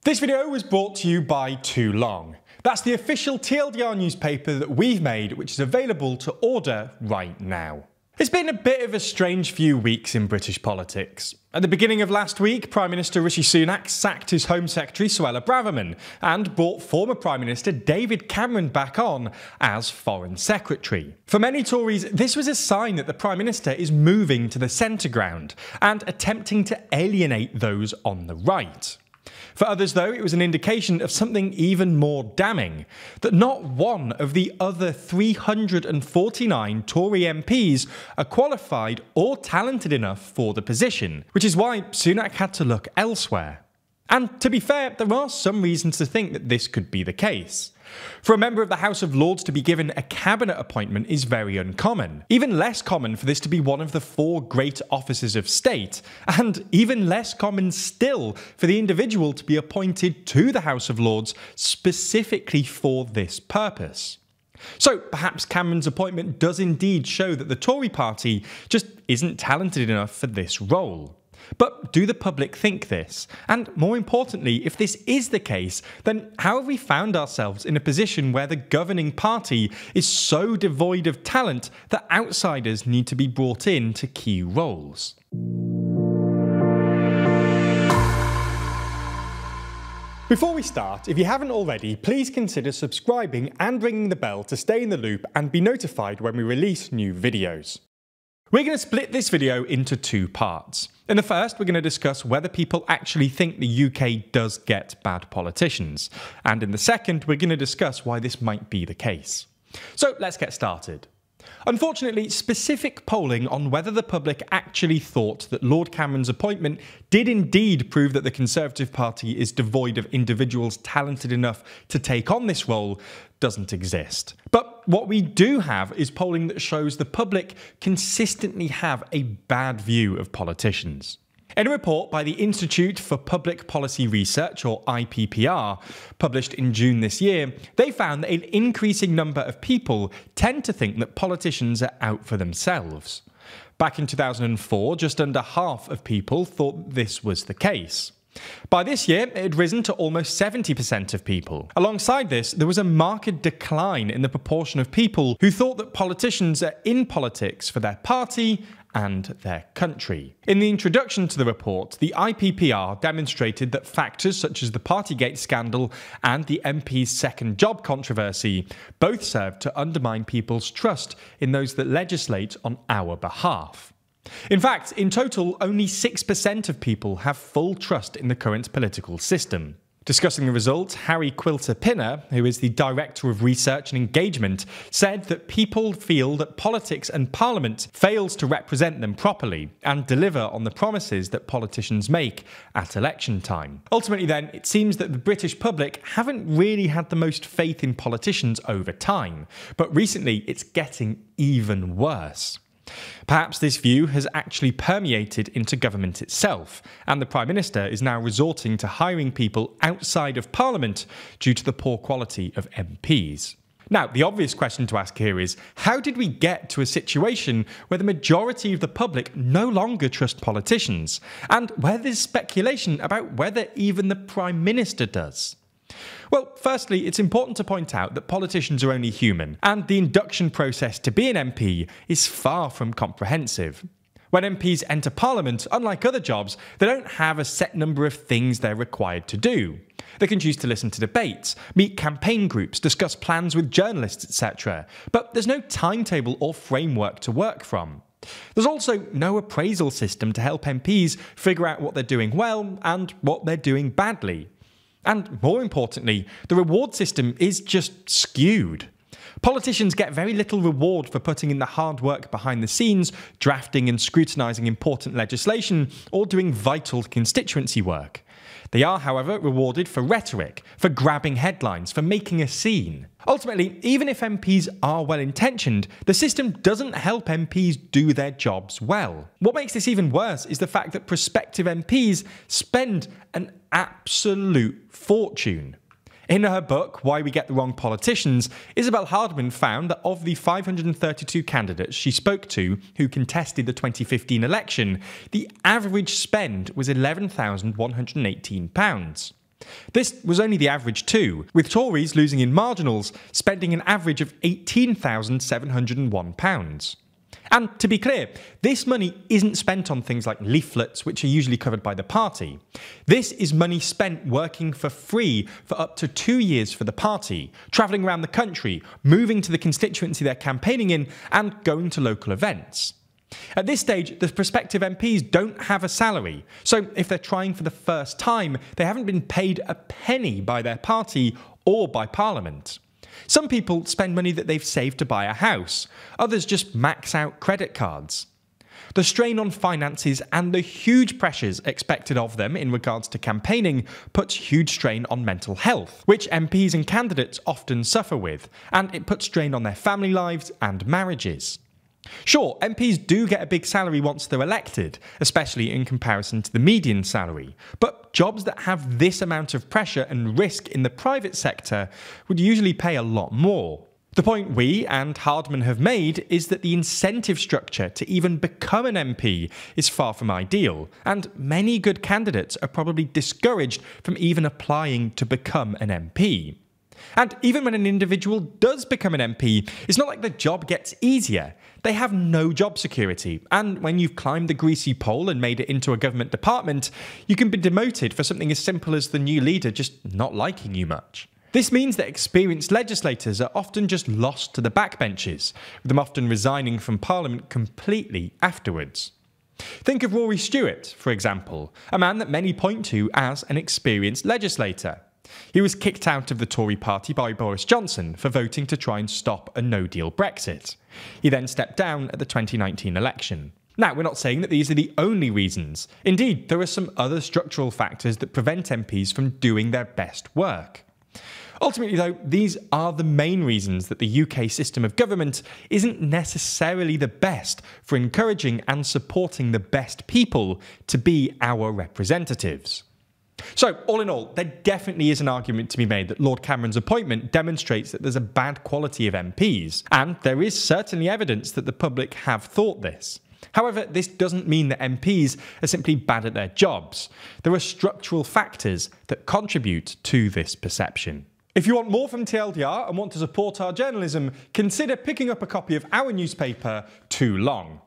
This video was brought to you by Too Long. That's the official TLDR newspaper that we've made, which is available to order right now. It's been a bit of a strange few weeks in British politics. At the beginning of last week, Prime Minister Rishi Sunak sacked his Home Secretary Suella Braverman and brought former Prime Minister David Cameron back on as Foreign Secretary. For many Tories, this was a sign that the Prime Minister is moving to the centre ground and attempting to alienate those on the right. For others, though, it was an indication of something even more damning, that not one of the other 349 Tory MPs are qualified or talented enough for the position, which is why Sunak had to look elsewhere. And to be fair, there are some reasons to think that this could be the case. For a member of the House of Lords to be given a cabinet appointment is very uncommon. Even less common for this to be one of the 4 great offices of state, and even less common still for the individual to be appointed to the House of Lords specifically for this purpose. So perhaps Cameron's appointment does indeed show that the Tory Party just isn't talented enough for this role. But do the public think this? And more importantly, if this is the case, then how have we found ourselves in a position where the governing party is so devoid of talent that outsiders need to be brought in to key roles? Before we start, if you haven't already, please consider subscribing and ringing the bell to stay in the loop and be notified when we release new videos. We're going to split this video into 2 parts. In the first, we're going to discuss whether people actually think the UK does get bad politicians. And in the second, we're going to discuss why this might be the case. So let's get started. Unfortunately, specific polling on whether the public actually thought that Lord Cameron's appointment did indeed prove that the Conservative Party is devoid of individuals talented enough to take on this role doesn't exist. But what we do have is polling that shows the public consistently have a bad view of politicians. In a report by the Institute for Public Policy Research, or IPPR, published in June this year, they found that an increasing number of people tend to think that politicians are out for themselves. Back in 2004, just under half of people thought this was the case. By this year, it had risen to almost 70% of people. Alongside this, there was a marked decline in the proportion of people who thought that politicians are in politics for their party and their country. In the introduction to the report, the IPPR demonstrated that factors such as the Partygate scandal and the MP's second job controversy both served to undermine people's trust in those that legislate on our behalf. In fact, in total, only 6% of people have full trust in the current political system. Discussing the results, Harry Quilter-Pinner, who is the Director of Research and Engagement, said that people feel that politics and Parliament fails to represent them properly and deliver on the promises that politicians make at election time. Ultimately then, it seems that the British public haven't really had the most faith in politicians over time, but recently it's getting even worse. Perhaps this view has actually permeated into government itself, and the Prime Minister is now resorting to hiring people outside of Parliament due to the poor quality of MPs. Now, the obvious question to ask here is, how did we get to a situation where the majority of the public no longer trust politicians, and where there's speculation about whether even the Prime Minister does? Well, firstly, it's important to point out that politicians are only human, and the induction process to be an MP is far from comprehensive. When MPs enter Parliament, unlike other jobs, they don't have a set number of things they're required to do. They can choose to listen to debates, meet campaign groups, discuss plans with journalists, etc. But there's no timetable or framework to work from. There's also no appraisal system to help MPs figure out what they're doing well and what they're doing badly. And more importantly, the reward system is just skewed. Politicians get very little reward for putting in the hard work behind the scenes, drafting and scrutinising important legislation, or doing vital constituency work. They are, however, rewarded for rhetoric, for grabbing headlines, for making a scene. Ultimately, even if MPs are well-intentioned, the system doesn't help MPs do their jobs well. What makes this even worse is the fact that prospective MPs spend an absolute fortune. In her book, Why We Get the Wrong Politicians, Isabel Hardman found that of the 532 candidates she spoke to who contested the 2015 election, the average spend was £11,118. This was only the average too, with Tories losing in marginals, spending an average of £18,701. And to be clear, this money isn't spent on things like leaflets, which are usually covered by the party. This is money spent working for free for up to 2 years for the party, travelling around the country, moving to the constituency they're campaigning in, and going to local events. At this stage, the prospective MPs don't have a salary, so if they're trying for the first time, they haven't been paid a penny by their party or by Parliament. Some people spend money that they've saved to buy a house, others just max out credit cards. The strain on finances and the huge pressures expected of them in regards to campaigning puts huge strain on mental health, which MPs and candidates often suffer with, and it puts strain on their family lives and marriages. Sure, MPs do get a big salary once they're elected, especially in comparison to the median salary, but jobs that have this amount of pressure and risk in the private sector would usually pay a lot more. The point we and Hardman have made is that the incentive structure to even become an MP is far from ideal, and many good candidates are probably discouraged from even applying to become an MP. And even when an individual does become an MP, it's not like the job gets easier. They have no job security, and when you've climbed the greasy pole and made it into a government department, you can be demoted for something as simple as the new leader just not liking you much. This means that experienced legislators are often just lost to the backbenches, with them often resigning from Parliament completely afterwards. Think of Rory Stewart, for example, a man that many point to as an experienced legislator. He was kicked out of the Tory Party by Boris Johnson for voting to try and stop a no-deal Brexit. He then stepped down at the 2019 election. Now, we're not saying that these are the only reasons. Indeed, there are some other structural factors that prevent MPs from doing their best work. Ultimately, though, these are the main reasons that the UK system of government isn't necessarily the best for encouraging and supporting the best people to be our representatives. So, all in all, there definitely is an argument to be made that Lord Cameron's appointment demonstrates that there's a bad quality of MPs, and there is certainly evidence that the public have thought this. However, this doesn't mean that MPs are simply bad at their jobs. There are structural factors that contribute to this perception. If you want more from TLDR and want to support our journalism, consider picking up a copy of our newspaper, Too Long.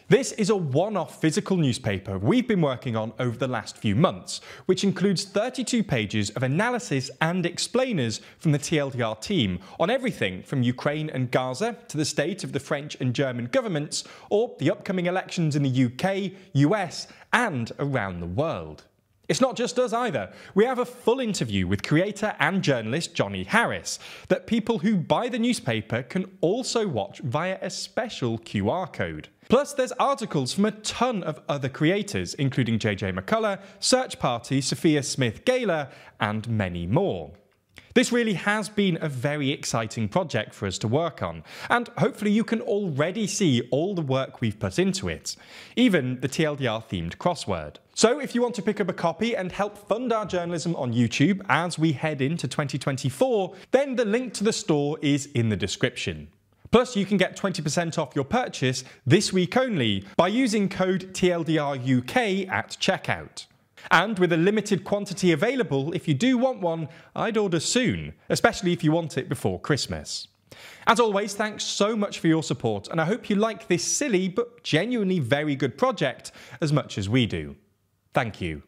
This is a one-off physical newspaper we've been working on over the last few months, which includes 32 pages of analysis and explainers from the TLDR team on everything from Ukraine and Gaza to the state of the French and German governments, or the upcoming elections in the UK, US, and around the world. It's not just us either. We have a full interview with creator and journalist Johnny Harris that people who buy the newspaper can also watch via a special QR code. Plus, there's articles from a ton of other creators, including JJ McCullough, Search Party, Sophia Smith-Gaylor, and many more. This really has been a very exciting project for us to work on, and hopefully you can already see all the work we've put into it, even the TLDR-themed crossword. So if you want to pick up a copy and help fund our journalism on YouTube as we head into 2024, then the link to the store is in the description. Plus, you can get 20% off your purchase this week only by using code TLDRUK at checkout. And with a limited quantity available, if you do want one, I'd order soon, especially if you want it before Christmas. As always, thanks so much for your support, and I hope you like this silly but genuinely very good project as much as we do. Thank you.